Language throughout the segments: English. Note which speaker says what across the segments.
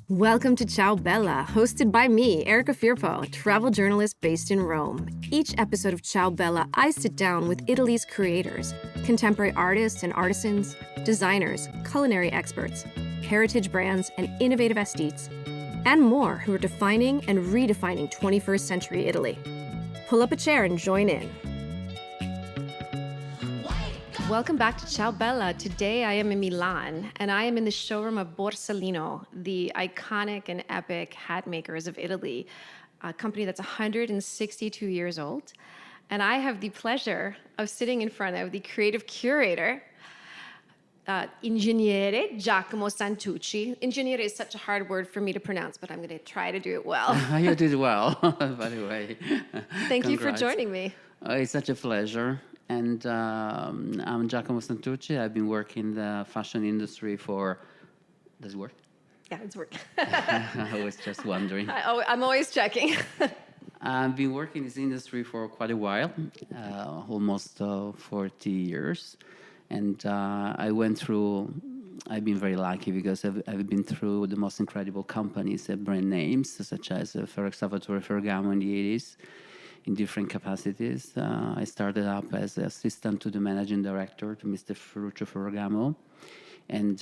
Speaker 1: Welcome to Ciao Bella, hosted by me, Erica Firpo, a travel journalist based in Rome. Each episode of Ciao Bella, I sit down with Italy's creators, contemporary artists and artisans, designers, culinary experts, heritage brands, and innovative aesthetes, and more who are defining and redefining 21st century Italy. Pull up a chair and join in. Welcome back to Ciao Bella. Today I am in Milan, and I am in the showroom of Borsalino, the iconic and epic hat makers of Italy, a company that's 162 years old. And I have the pleasure of sitting in front of the creative curator, Ingegnere Giacomo Santucci. Ingegnere is such a hard word for me to pronounce, but I'm going to try to do it well.
Speaker 2: You did well, by the way.
Speaker 1: Thank you for
Speaker 2: Congrats.
Speaker 1: joining me.
Speaker 2: It's such a pleasure. And I'm Giacomo Santucci. I've been working in the fashion industry for... Does it work?
Speaker 1: Yeah, it's working.
Speaker 2: I was just wondering.
Speaker 1: I'm always checking.
Speaker 2: I've been working in this industry for quite a while, almost 40 years. And I've been very lucky because I've been through the most incredible companies, brand names, such as Salvatore Ferragamo in the 80s, in different capacities. I started up as assistant to the managing director, to Mr. Ferruccio Ferragamo. And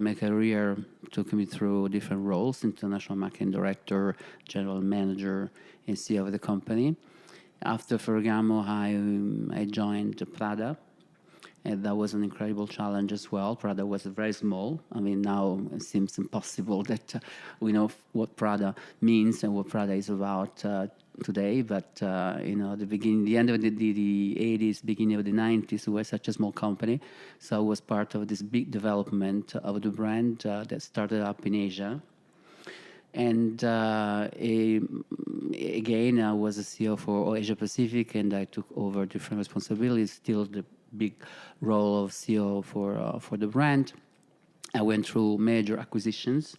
Speaker 2: my career took me through different roles: international marketing director, general manager, and CEO of the company. After Ferragamo, I joined Prada. And that was an incredible challenge as well. Prada was very small. I mean, now it seems impossible that we know what Prada means and what Prada is about today. But, the end of the 80s, beginning of the 90s, we were such a small company. So I was part of this big development of the brand that started up in Asia. And again, I was a CEO for Asia Pacific, and I took over different responsibilities, still the big role of CEO for the brand. I went through major acquisitions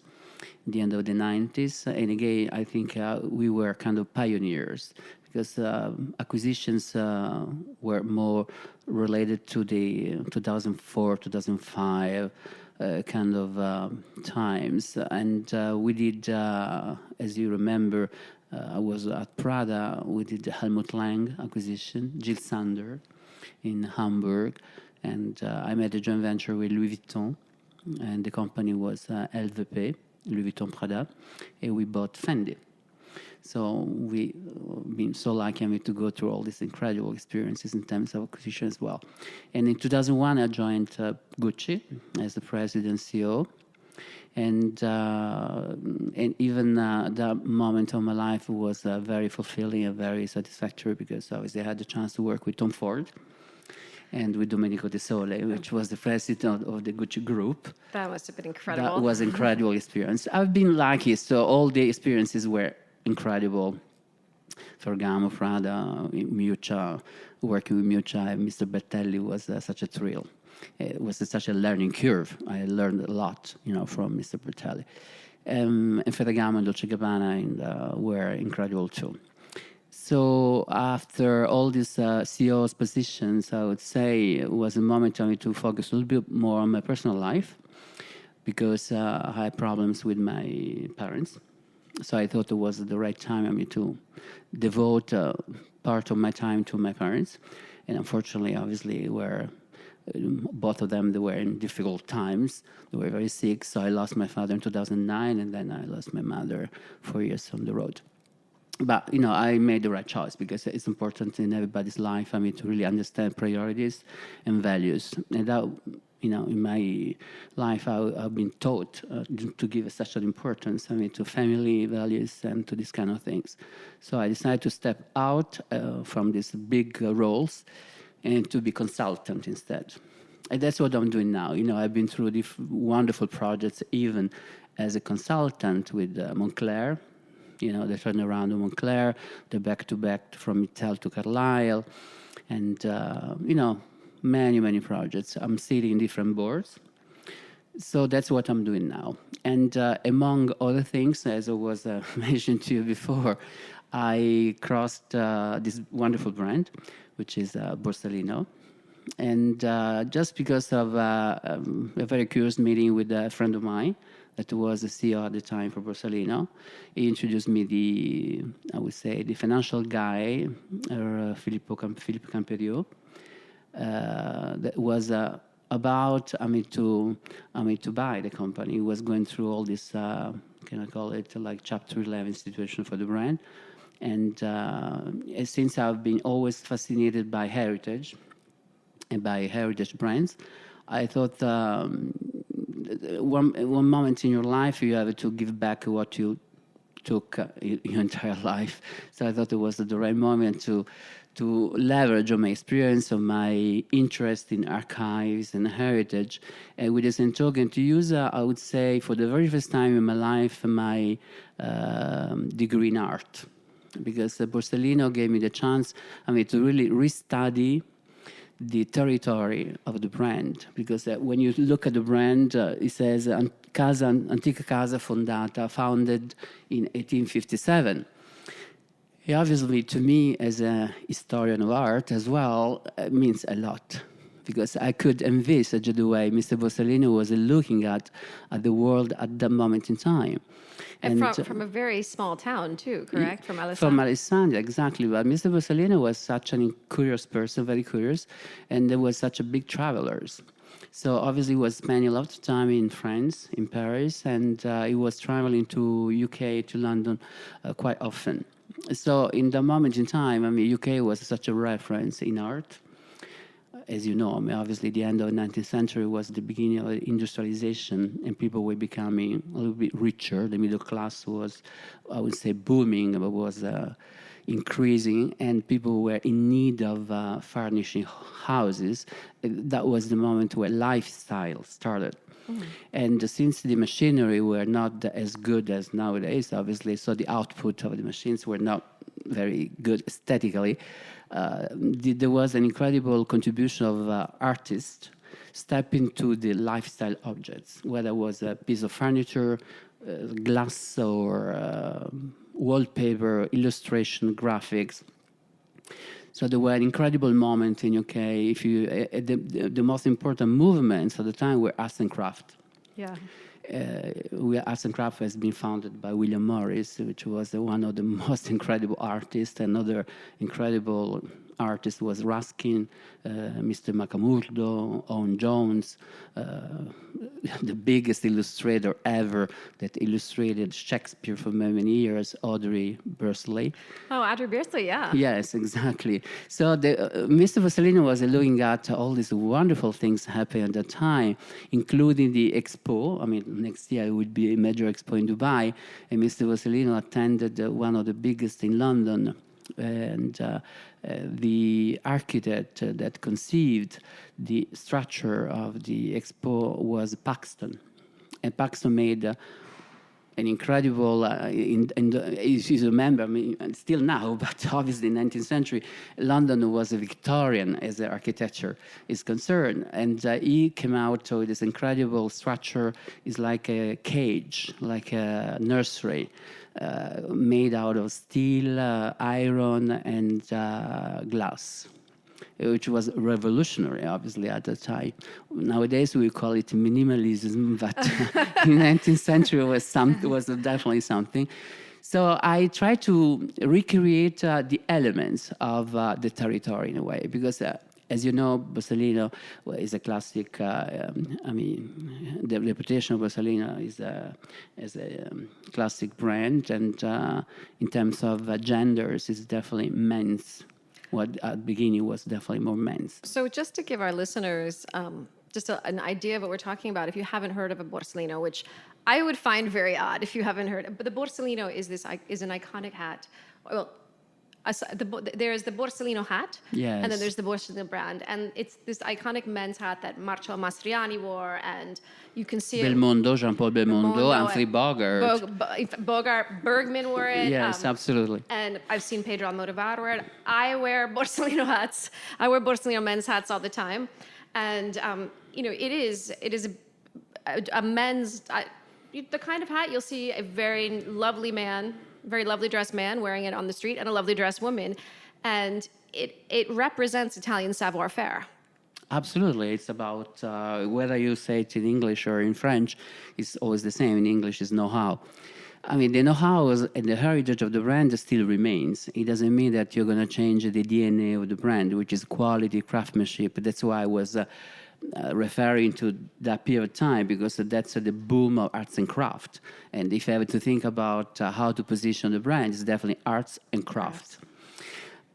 Speaker 2: in the end of the 90s. And again, I think we were kind of pioneers because acquisitions were more related to the 2004, 2005 kind of times. And we did, as you remember, I was at Prada. We did the Helmut Lang acquisition, Jill Sander in Hamburg, and I made a joint venture with Louis Vuitton, and the company was LVP, Louis Vuitton Prada, and we bought Fendi. So we've been so lucky to go through all these incredible experiences in terms of acquisition as well. And in 2001, I joined Gucci as the president CEO. And even that moment of my life was very fulfilling and very satisfactory because obviously I had the chance to work with Tom Ford and with Domenico De Sole, which was the president of the Gucci Group.
Speaker 1: That must have been incredible.
Speaker 2: That was an incredible experience. I've been lucky, so all the experiences were incredible. Ferragamo, Prada, Miuccia, working with Miuccia and Mr. Bertelli was such a thrill. It was such a learning curve. I learned a lot, from Mr. Bertelli. And Ferragamo and Dolce & Gabbana were incredible too. So after all these CEO's positions, I would say it was a moment for me to focus a little bit more on my personal life because I had problems with my parents. So I thought it was the right time to devote part of my time to my parents. And unfortunately, obviously, both of them, they were in difficult times. They were very sick. So I lost my father in 2009, and then I lost my mother 4 years on the road. But, I made the right choice because it's important in everybody's life, to really understand priorities and values. And that, in my life, I've been taught to give such an importance, to family values and to these kind of things. So I decided to step out from these big roles and to be consultant instead. And that's what I'm doing now. I've been through these wonderful projects, even as a consultant with Moncler, the turnaround of Moncler, the back-to-back from Mittel to Carlisle, and, many, many projects. I'm sitting in different boards. So that's what I'm doing now. And among other things, as I was mentioned to you before, I crossed this wonderful brand, which is Borsalino. And just because of a very curious meeting with a friend of mine, that was the CEO at the time for Borsalino. He introduced me the financial guy, Filippo Camperiot, that was about to buy the company. He was going through all this, can I call it like Chapter 11 situation for the brand. And since I've been always fascinated by heritage and by heritage brands, I thought one moment in your life you have to give back what you took your entire life. So I thought it was the right moment to leverage on my experience, on my interest in archives and heritage, and with the same token to use, I would say, for the very first time in my life, my degree in art. Because Borsalino gave me the chance, to really restudy the territory of the brand. Because when you look at the brand, it says Antica Casa Fondata, founded in 1857. Obviously, to me, as a historian of art as well, it means a lot. Because I could envisage the way Mr. Borsalino was looking at the world at that moment in time.
Speaker 1: And from a very small town, too, correct? From Alessandria?
Speaker 2: From Alessandria, exactly. But Mr. Borsalino was such a curious person, very curious, and there was such a big travelers. So obviously he was spending a lot of time in France, in Paris, and he was traveling to UK, to London quite often. So in that moment in time, UK was such a reference in art. As you know, obviously the end of the 19th century was the beginning of industrialization, and people were becoming a little bit richer. The middle class was, I would say, booming, but was increasing, and people were in need of furnishing houses. That was the moment where lifestyle started. Mm. And since the machinery were not as good as nowadays, obviously, so the output of the machines were not very good aesthetically, there was an incredible contribution of artists step into the lifestyle objects, whether it was a piece of furniture, glass, or wallpaper, illustration, graphics. So there were an incredible moment in UK. If you, the most important movements at the time were arts and craft.
Speaker 1: Yeah.
Speaker 2: Arts and Craft has been founded by William Morris, which was one of the most incredible artists. Another incredible artist was Ruskin, Mr. Macamurdo, Owen Jones, the biggest illustrator ever that illustrated Shakespeare for many years, Audrey Bursley.
Speaker 1: Oh, Audrey Bursley, yeah.
Speaker 2: Yes, exactly. So Mr. Borsalino was looking at all these wonderful things happening at that time, including the expo. Next year it would be a major expo in Dubai, and Mr. Borsalino attended one of the biggest in London. And the architect that conceived the structure of the expo was Paxton. And Paxton made an incredible, if you remember, still now, but obviously in the 19th century, London was a Victorian as the architecture is concerned. And he came out with this incredible structure. It's like a cage, like a nursery. Made out of steel, iron, and glass, which was revolutionary, obviously, at the time. Nowadays, we call it minimalism, but in the 19th century, it was definitely something. So I try to recreate the elements of the territory in a way, because as you know, Borsalino is a classic. The reputation of Borsalino is as a classic brand, and in terms of genders, it's definitely men's. What at the beginning was definitely more men's.
Speaker 1: So just to give our listeners just an idea of what we're talking about, if you haven't heard of a Borsalino, which I would find very odd if you haven't heard, but the Borsalino is an iconic hat. Well, there's the Borsalino hat,
Speaker 2: yes.
Speaker 1: And then there's the Borsalino brand, and it's this iconic men's hat that Marcello Mastroianni wore, and you can see
Speaker 2: Belmondo, Jean-Paul Belmondo, Humphrey Bogart.
Speaker 1: Bogart, Bergman wore it.
Speaker 2: Yes, absolutely.
Speaker 1: And I've seen Pedro Almodovar wear it. I wear Borsalino hats. I wear Borsalino men's hats all the time, and it is a men's the kind of hat you'll see a very lovely man. Very lovely dressed man wearing it on the street, and a lovely dressed woman, and it represents Italian savoir-faire.
Speaker 2: Absolutely. It's about whether you say it in English or in French, it's always the same. In English, is know-how. I mean, the know-how and the heritage of the brand still remains. It doesn't mean that you're going to change the DNA of the brand, which is quality, craftsmanship. That's why I was referring to that period of time, because that's the boom of arts and craft. And if I have to think about how to position the brand, it's definitely arts and craft.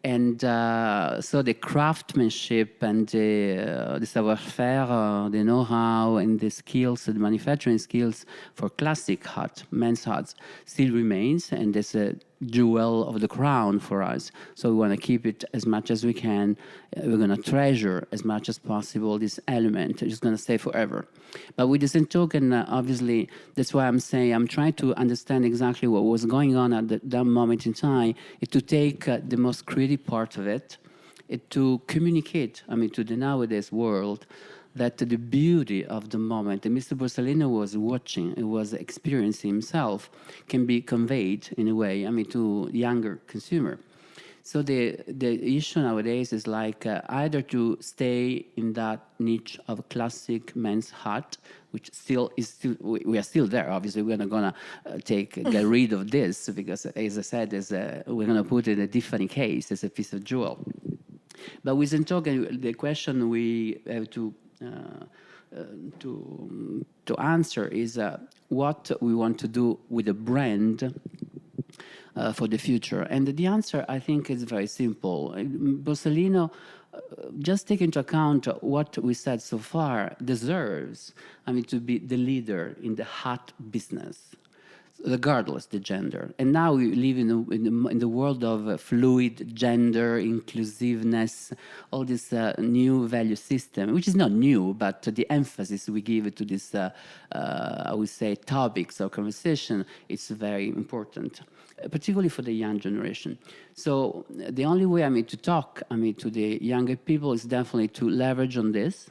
Speaker 2: And so the craftsmanship and the savoir-faire, the know-how and the skills, the manufacturing skills for classic hats, men's hats, still remains, and there's a jewel of the crown for us. So we want to keep it as much as we can. We're going to treasure as much as possible this element. It's going to stay forever. But with the same token, obviously, that's why I'm saying I'm trying to understand exactly what was going on at that moment in time, and to take the most creative part of it, and to communicate, I mean, to the nowadays world, that the beauty of the moment that Mr. Borsalino was watching, and was experiencing himself, can be conveyed in a way, I mean, to younger consumer. So the issue nowadays is like either to stay in that niche of classic men's hat, which we are still there. Obviously, we're not gonna get rid of this, because, as I said, we're gonna put it in a different case as a piece of jewel. But with Token, the question we have to answer is what we want to do with the brand for the future. And the answer, I think, is very simple. Borsalino, just take into account what we said so far, deserves, I mean, to be the leader in the hat business, regardless the gender. And now we live in the world of fluid gender, inclusiveness, all this new value system, which is not new, but the emphasis we give to this, I would say, topics or conversation, it's very important, particularly for the young generation. So the only way, I mean, to talk, I mean, to the younger people is definitely to leverage on this,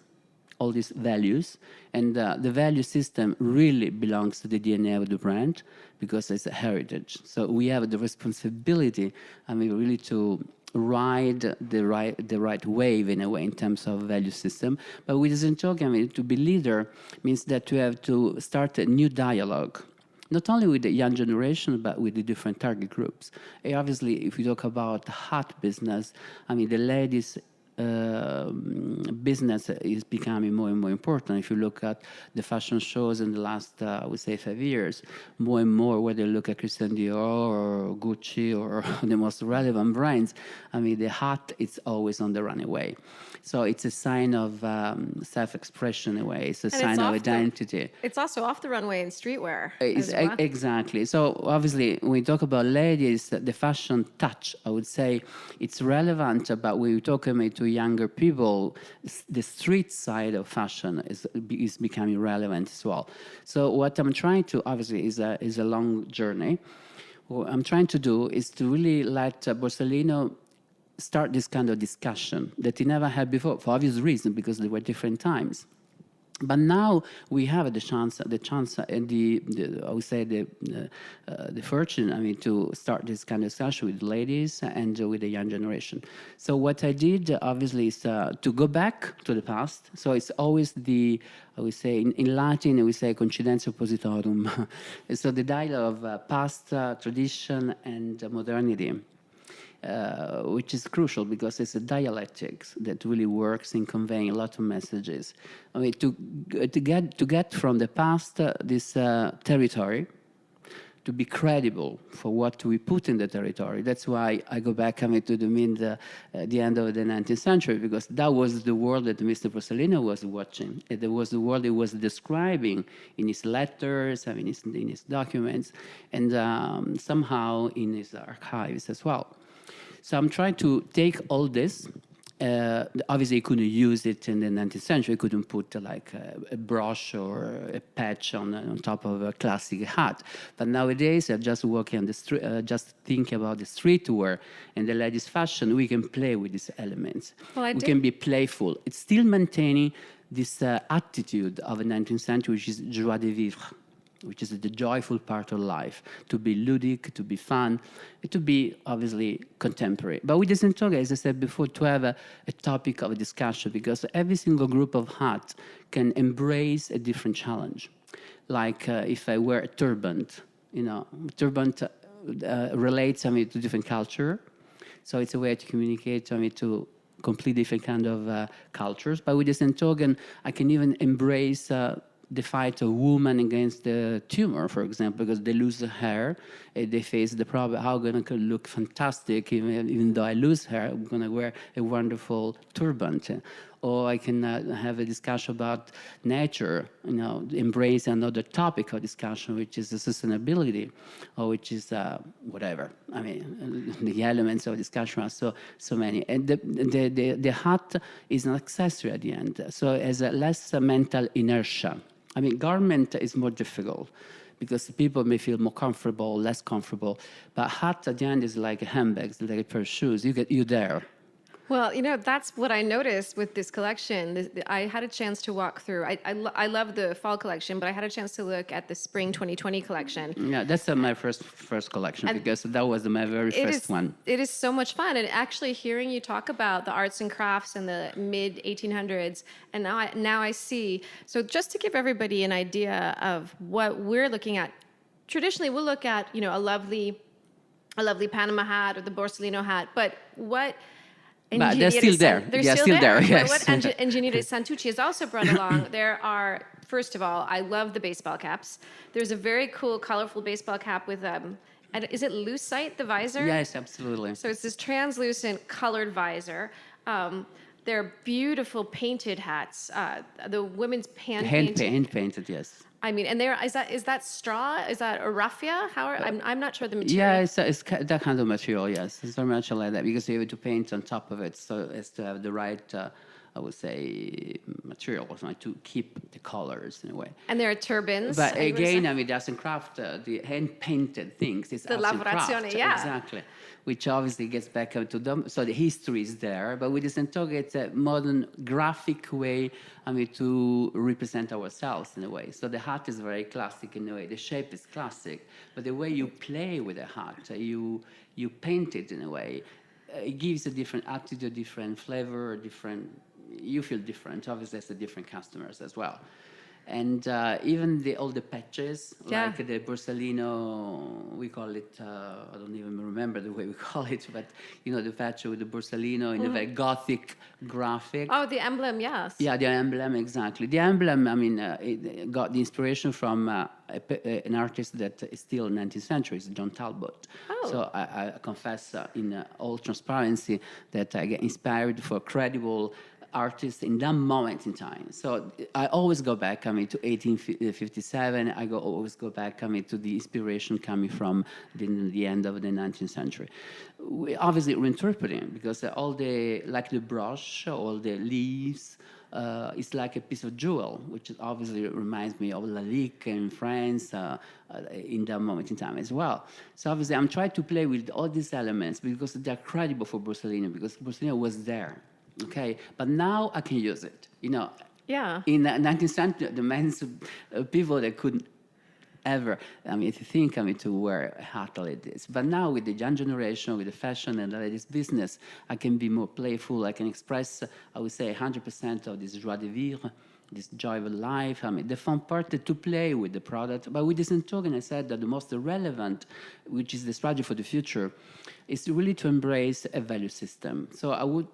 Speaker 2: all these values, and the value system really belongs to the DNA of the brand, because it's a heritage. So we have the responsibility, I mean, really to ride the right wave in a way in terms of value system. But with this talk, I mean, to be leader means that you have to start a new dialogue, not only with the young generation, but with the different target groups. And obviously, if we talk about the hat business, I mean, the ladies business is becoming more and more important. If you look at the fashion shows in the last, I would say, 5 years, more and more, whether you look at Christian Dior or Gucci or the most relevant brands, I mean, the hat is always on the runway. So it's a sign of self-expression in a way. It's a sign of identity.
Speaker 1: It's also off the runway in streetwear.
Speaker 2: Exactly. So obviously, when we talk about ladies, the fashion touch, I would say, it's relevant. But when we talk to younger people, the street side of fashion is becoming relevant as well. So what I'm trying to, obviously, is a long journey. What I'm trying to do is to really let Borsalino start this kind of discussion that he never had before, for obvious reasons, because there were different times. But now we have the chance, and I would say the fortune, I mean, to start this kind of discussion with ladies and with the young generation. So what I did, obviously, is to go back to the past. So it's always I would say, in Latin, we say coincidentia oppositorum. So the dialogue of past, tradition, and modernity. Which is crucial because it's a dialectics that really works in conveying a lot of messages. I mean, to get from the past this territory, to be credible for what we put in the territory. That's why I go back, I mean, to the end of the 19th century, because that was the world that Mr. Borsalino was watching. It was the world he was describing in his letters, I mean, in his documents, and somehow in his archives as well. So I'm trying to take all this. Obviously, you couldn't use it in the 19th century. You couldn't put like a brush or a patch on top of a classic hat. But nowadays, just walking on the street, just thinking about the streetwear and the ladies' fashion, we can play with these elements. We can be playful. It's still maintaining this attitude of the 19th century, which is joie de vivre. which is the joyful part of life, to be ludic, to be fun, to be obviously contemporary. But with this talk, as I said before, to have a topic of a discussion, because every single group of hat can embrace a different challenge. Like if I wear a turban, turban relates to different culture. So it's a way to communicate to completely different kind of cultures. But with the same token, I can even embrace the fight of women against the tumor, for example, because they lose the hair, they face the problem, how I'm going to look fantastic, even though I lose hair, I'm going to wear a wonderful turban. Or I can have a discussion about nature, embrace another topic of discussion, which is the sustainability, or which is whatever. I mean, the elements of discussion are so many. And the hat is an accessory at the end, so it has a less mental inertia. I mean, garment is more difficult because people may feel more comfortable, less comfortable. But hat at the end is like a handbag, it's like a pair of shoes. You're there.
Speaker 1: Well, that's what I noticed with this collection. I had a chance to walk through. I love the fall collection, but I had a chance to look at the spring 2020 collection.
Speaker 2: Yeah, that's my first collection, because that was my very first one.
Speaker 1: It is so much fun, and actually hearing you talk about the arts and crafts in the mid 1800s, and now I see. So just to give everybody an idea of what we're looking at, traditionally we'll look at a lovely Panama hat or the Borsalino hat, but what.
Speaker 2: But they're still there.
Speaker 1: They're still there.
Speaker 2: Yes.
Speaker 1: What Giacomo Santucci has also brought along, there are, first of all, I love the baseball caps. There's a very cool, colorful baseball cap with, is it lucite, the visor?
Speaker 2: Yes, absolutely.
Speaker 1: So it's this translucent colored visor. They're beautiful painted hats. The women's hand
Speaker 2: painted, yes.
Speaker 1: I mean, and is that straw? Is that a raffia? I'm not sure the material.
Speaker 2: Yeah, it's that kind of material. Yes, it's very much like that, because you have to paint on top of it, so as to have the right, I would say, material to keep the colors in a way.
Speaker 1: And there are turbans.
Speaker 2: But again, the arts and craft, the hand painted things, is
Speaker 1: the
Speaker 2: arts and craft.
Speaker 1: lavorazione, yeah,
Speaker 2: exactly. Which obviously gets back to them. So the history is there, but with the Santoga, it's a modern graphic way, to represent ourselves in a way. So the hat is very classic in a way. The shape is classic, but the way you play with the hat, you paint it in a way, it gives a different attitude, different flavor, you feel different. Obviously, it's the different customers as well. And even all the patches, like the Borsalino, we call it, I don't even remember the way we call it, but the patch with the Borsalino in a very Gothic graphic.
Speaker 1: Oh, the emblem, yes.
Speaker 2: Yeah, the emblem, exactly. The emblem, it got the inspiration from an artist that is still 19th century, it's John Talbot.
Speaker 1: Oh.
Speaker 2: So I confess in all transparency that I get inspired for credible artists in that moment in time. So I always go back, to 1857. Always go back, to the inspiration coming from the end of the 19th century. We obviously reinterpreting, because all the brush, all the leaves, it's like a piece of jewel, which obviously reminds me of Lalique in France in that moment in time as well. So obviously I'm trying to play with all these elements because they're credible for Borsalino, because Borsalino was there. Okay, but now I can use it.
Speaker 1: Yeah.
Speaker 2: In the 19th century, the men's people, they couldn't ever, to wear a hat like this. But now with the young generation, with the fashion and this business, I can be more playful. I can express, I would say, 100% of this joie de vivre, this joy of life. The fun part to play with the product. But with this token, I said that the most relevant, which is the strategy for the future, is really to embrace a value system. So I would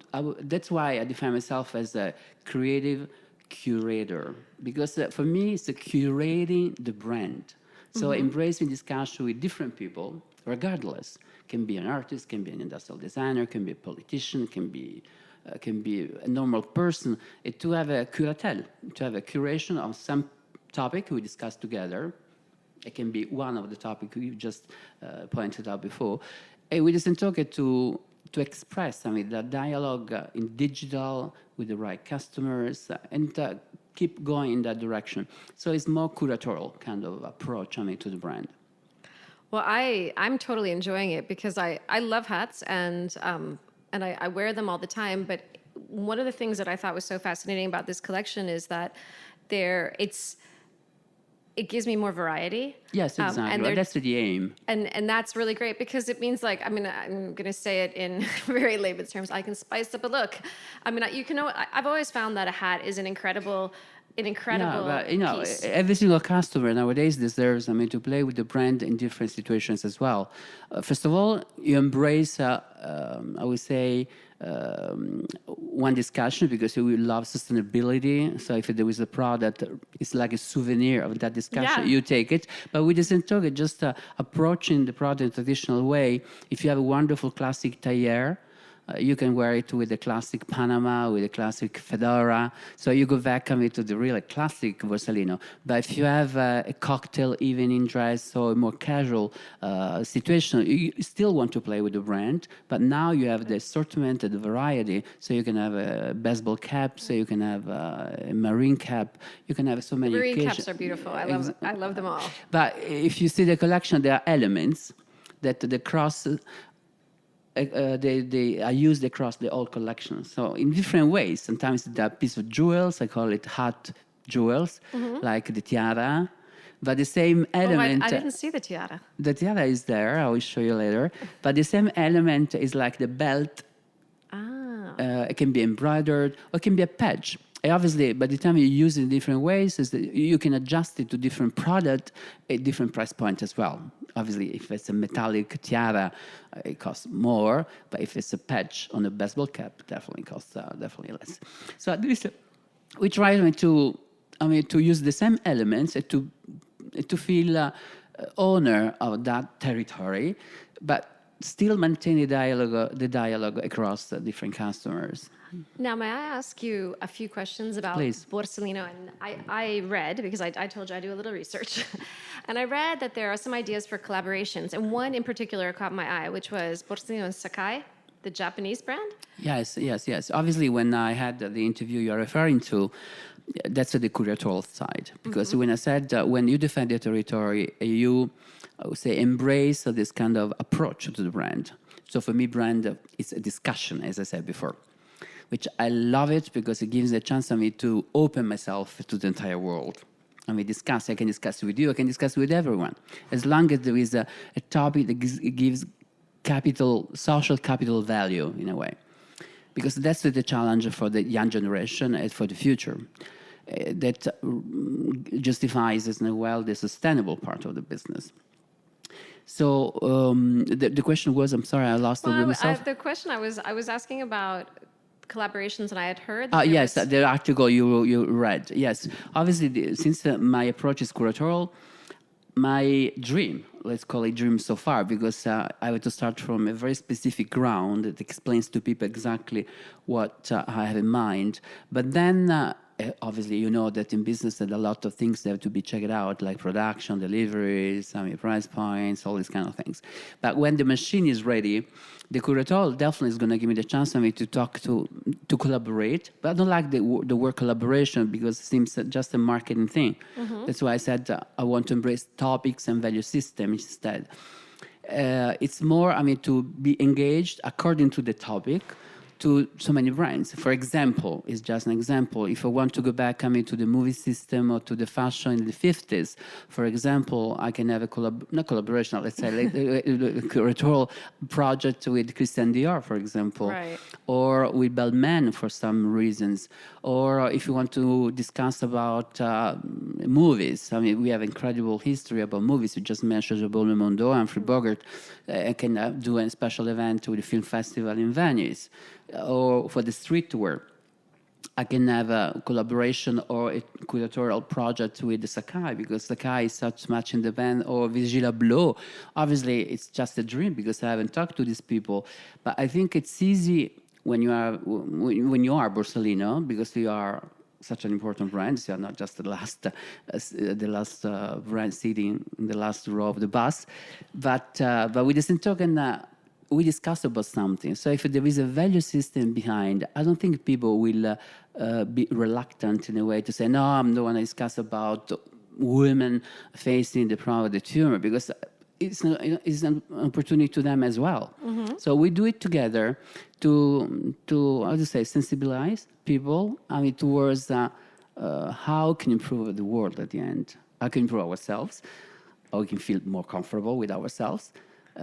Speaker 2: that's why I define myself as a creative curator, because for me, it's curating the brand. So embracing discussion with different people, regardless. Can be an artist, can be an industrial designer, can be a politician, can be a normal person, to have a curatelle, to have a curation of some topic we discuss together. It can be one of the topics you just pointed out before. And we just talk to express the dialogue in digital with the right customers and keep going in that direction. So it's more curatorial kind of approach to the brand.
Speaker 1: Well, I'm totally enjoying it because I love hats and I wear them all the time. But one of the things that I thought was so fascinating about this collection is that it's it gives me more variety.
Speaker 2: Yes, exactly.
Speaker 1: And
Speaker 2: Well, that's the aim.
Speaker 1: and that's really great because it means like, I mean, I'm going to say it in very layman's terms. I can spice up a look. I mean, I've always found that a hat is an incredible
Speaker 2: Yeah, but you know,
Speaker 1: piece.
Speaker 2: every single customer nowadays deserves, I mean, to play with the brand in different situations as well. First of all, you embrace, I would say, one discussion because you will love sustainability. So if there is a product, it's like a souvenir of that discussion.
Speaker 1: Yeah.
Speaker 2: You take it, but with this token, just approaching the product in a traditional way. If you have a wonderful classic tailleur, you can wear it with the classic Panama, with the classic fedora. So you go back to the real classic Borsalino. But if you have a cocktail evening dress or a more casual situation, you still want to play with the brand. But now you have the assortment, the variety. So you can have a baseball cap, so you can have a marine cap. You can have so many
Speaker 1: Marine
Speaker 2: occasions.
Speaker 1: caps are beautiful. I love them all.
Speaker 2: But if you see the collection, there are elements that the cross they are used across the whole collection. So in different ways. Sometimes there are pieces of jewels. I call it hat jewels, like the tiara. But the same element.
Speaker 1: I didn't see the tiara.
Speaker 2: The tiara is there. I will show you later. But the same element is like the belt. It can be embroidered or it can be a patch. And obviously, by the time you use it in different ways, is that you can adjust it to different product at different price point as well. Obviously, if it's a metallic tiara, it costs more. But if it's a patch on a baseball cap, definitely costs definitely less. So at least we try to use the same elements and to feel owner of that territory, but still maintain the dialogue across the different customers.
Speaker 1: Now, may I ask you a few questions about
Speaker 2: Please.
Speaker 1: Borsalino? And I read, because I told you I do a little research, and I read that there are some ideas for collaborations. And one in particular caught my eye, which was Borsalino and Sakai, the Japanese brand.
Speaker 2: Yes. Obviously, when I had the interview you're referring to, that's the curatorial side. Because when I said, when you defend the territory, you, I would say, embrace this kind of approach to the brand. So for me, brand is a discussion, as I said before, which I love it because it gives a chance for me to open myself to the entire world. I can discuss with you, I can discuss with everyone. As long as there is a topic that gives social capital value in a way. Because that's the challenge for the young generation and for the future. That justifies as well the sustainable part of the business. So the question was, I'm sorry, I lost a little myself.
Speaker 1: The question I was asking about collaborations, and I had heard.
Speaker 2: Yes, the article you read. Yes, obviously, since my approach is curatorial, my dream, let's call it dream so far, because I have to start from a very specific ground that explains to people exactly what I have in mind. But then, obviously, you know that in business there are a lot of things that have to be checked out, like production, deliveries, price points, all these kind of things. But when the machine is ready, the curatorial definitely is going to give me the chance for me to talk to collaborate. But I don't like the word collaboration because it seems just a marketing thing. That's why I said I want to embrace topics and value systems instead. It's more, to be engaged according to the topic to so many brands. For example, it's just an example. If I want to go back to the movie system or to the fashion in the 50s, for example, I can have not collaboration, let's say like a curatorial project with Christian Dior, for example,
Speaker 1: right.
Speaker 2: Or with Balmain for some reasons. Or if you want to discuss about movies, we have incredible history about movies. We just mentioned Jean-Paul Belmondo and Humphrey Bogart. I can do a special event with the film festival in Venice. Or for the streetwear, I can have a collaboration or a curatorial project with the Sakai, because Sakai is such much in demand, or Virgil Abloh. Obviously, it's just a dream because I haven't talked to these people. But I think it's easy when you are Borsalino, because you are such an important brand. You are not just the last brand sitting in the last row of the bus, but with the same token. We discuss about something. So if there is a value system behind, I don't think people will be reluctant in a way to say, no, I don't want to discuss about women facing the problem of the tumor, because it's an opportunity to them as well. So we do it together to sensibilize people towards how can improve the world at the end. how can we improve ourselves, how we can feel more comfortable with ourselves.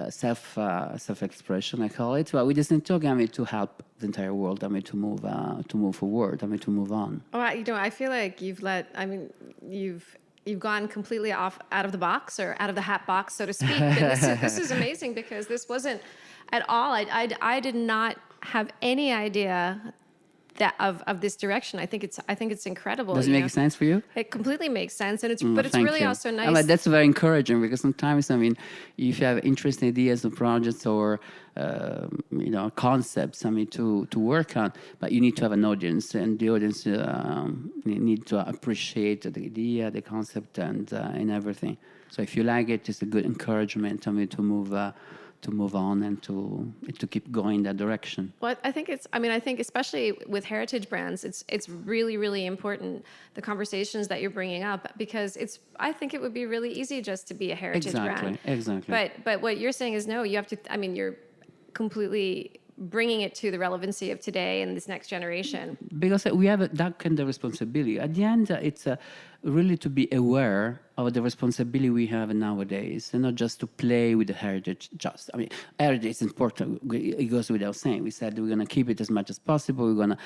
Speaker 2: Self-expression, I call it. But with the Santucci, to help the entire world, to move forward, to move on.
Speaker 1: Oh, I feel like you've gone completely out of the box or out of the hat box, so to speak. And this is amazing because this wasn't at all. I did not have any idea of this direction. I think it's incredible.
Speaker 2: Does it make sense for you?
Speaker 1: It completely makes sense, and it's really
Speaker 2: you.
Speaker 1: also nice.
Speaker 2: That's very encouraging because sometimes if you have interesting ideas or projects or concepts to work on, but you need to have an audience, and the audience need to appreciate the idea, the concept, and everything. So if you like it, it's a good encouragement to move on and to keep going that direction.
Speaker 1: Well, I think especially with heritage brands, it's really, really important, the conversations that you're bringing up, because I think it would be really easy just to be a heritage brand.
Speaker 2: Exactly.
Speaker 1: But what you're saying is no, you have to, you're completely bringing it to the relevancy of today and this next generation.
Speaker 2: Because we have that kind of responsibility. At the end, it's really to be aware of the responsibility we have nowadays, and not just to play with the heritage. Heritage is important. It goes without saying. We said we're going to keep it as much as possible. We're going to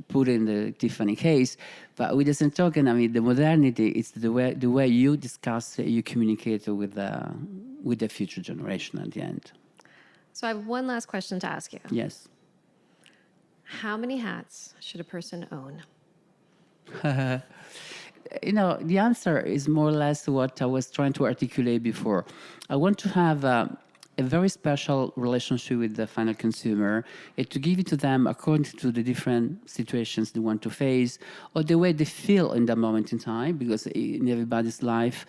Speaker 2: put it in the Tiffany case. But with the Santucci, the modernity, it's the way you discuss it, you communicate with the future generation at the end.
Speaker 1: So I have one last question to ask you.
Speaker 2: Yes.
Speaker 1: How many hats should a person own?
Speaker 2: The answer is more or less what I was trying to articulate before. I want to have a very special relationship with the final consumer, and to give it to them according to the different situations they want to face or the way they feel in that moment in time, because in everybody's life,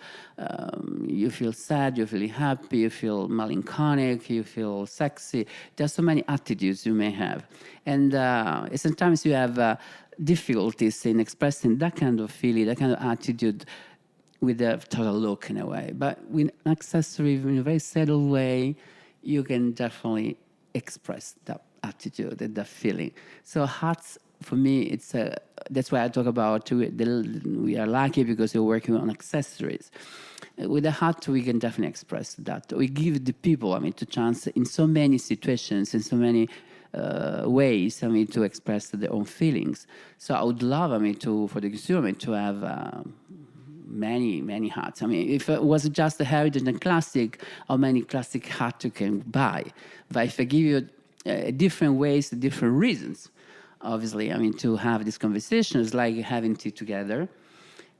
Speaker 2: you feel sad, you feel happy, you feel melancholic, you feel sexy. There's so many attitudes you may have. And sometimes you have difficulties in expressing that kind of feeling, that kind of attitude with a total look in a way. But with an accessory in a very settled way, you can definitely express that attitude and that feeling. So hats, for me, that's why I talk about we are lucky because we're working on accessories. With a hat, we can definitely express that. We give the people, the chance in so many situations, in so many ways, to express their own feelings. So I would love, for the consumer to have many hats. If it was just a heritage and classic, how many classic hats you can buy? But if I give you different ways, different reasons, obviously, to have these conversations, like having tea together,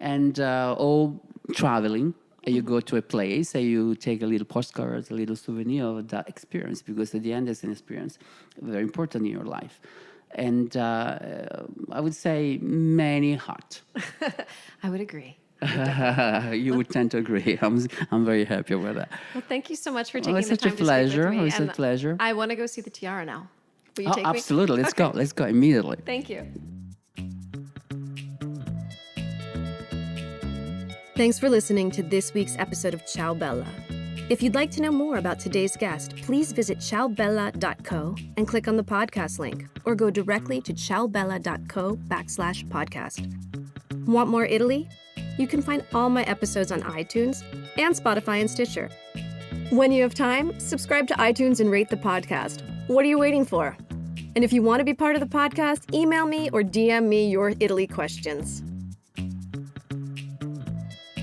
Speaker 2: and all traveling. You go to a place and you take a little postcard, a little souvenir of that experience, because at the end, it's an experience very important in your life. And I would say many hats.
Speaker 1: I would agree.
Speaker 2: You would tend to agree. I'm very happy with that.
Speaker 1: Well, thank you so much for taking the time
Speaker 2: to speak with me. It's a pleasure.
Speaker 1: I want to go see the tiara now. Will you take me?
Speaker 2: Absolutely. Let's go. Let's go immediately.
Speaker 1: Thank you.
Speaker 3: Thanks for listening to this week's episode of Ciao Bella. If you'd like to know more about today's guest, please visit ciaobella.co and click on the podcast link, or go directly to ciaobella.co/podcast. Want more Italy? You can find all my episodes on iTunes and Spotify and Stitcher. When you have time, subscribe to iTunes and rate the podcast. What are you waiting for? And if you want to be part of the podcast, email me or DM me your Italy questions.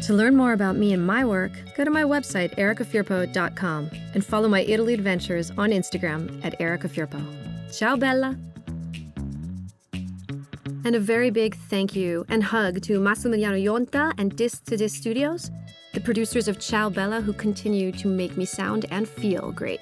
Speaker 3: To learn more about me and my work, go to my website, ericafirpo.com, and follow my Italy adventures on Instagram at ericafirpo. Ciao, Bella! And a very big thank you and hug to Massimiliano Yonta and Disc to Disc Studios, the producers of Ciao Bella, who continue to make me sound and feel great.